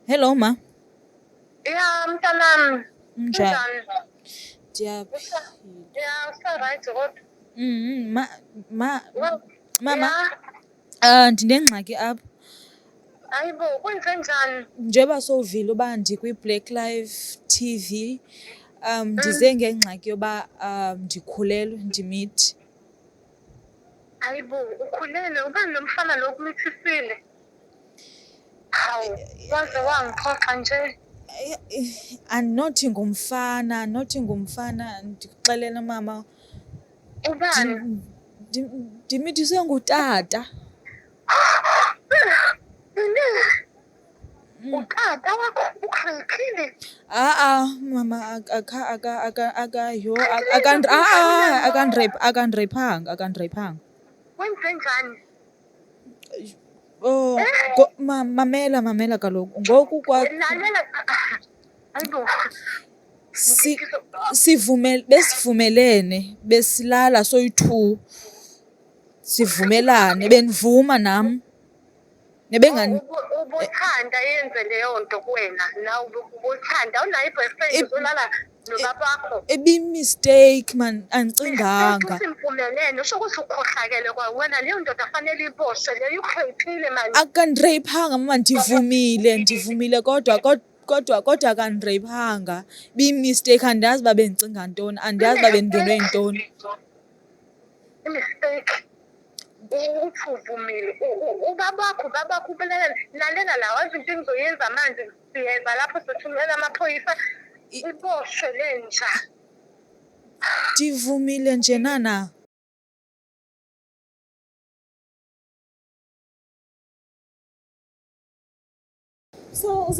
Hello ma, Ya mntanami, unjani? kunjani? Ndiyaphila. Ya usa-right kodwa? Mama, Ya, ndinengxaki apha. hayibo kwenze njani? Njengoba sowuvile uba ndikwi-Black Life TV, ndize ngengxaki yoba ndikhulelwe, ndimithi. Hayibo ukhulelwe ubani lo mfana lo okumithisile? Hawu, waze wangixoxa nje. Andinothi ngumfana, ndikuxelela mama. Ubani? Ndimithiswe ngutata. Utata wakho ukhaliphile? Mama akandireyiphanga. Wenze njani? Oh, mamela kaloku. Ngoku Lalela, hayibo. besivumelene, besilala soyi-2. Sivumelane, benivuma nam. Ubuthanda yenze leyo nto kuwena, nawe ubuthanda. Awunayo i-boyfriend uzolala nobabakho? Ibimistake man, andicinganga. Simvumelene, usho ukuthi ukhohlakele kwawena, leyo ndoda fanele iboshwe leyo, ukhaliphile mani. Akandireyiphanga mama, ndivumile kodwa akandireyiphanga. Ibimistake, andiyazi uba bendicinga ntoni, andiyazi uba bendingenwe yintoni. I-mistake. Uthi uvumile. Ubabakho lalela la, wazi into engizoyenza manje, siyeza lapho sothumela amaphoyisa, iboshwe lenja. Ndivumile nje nana. So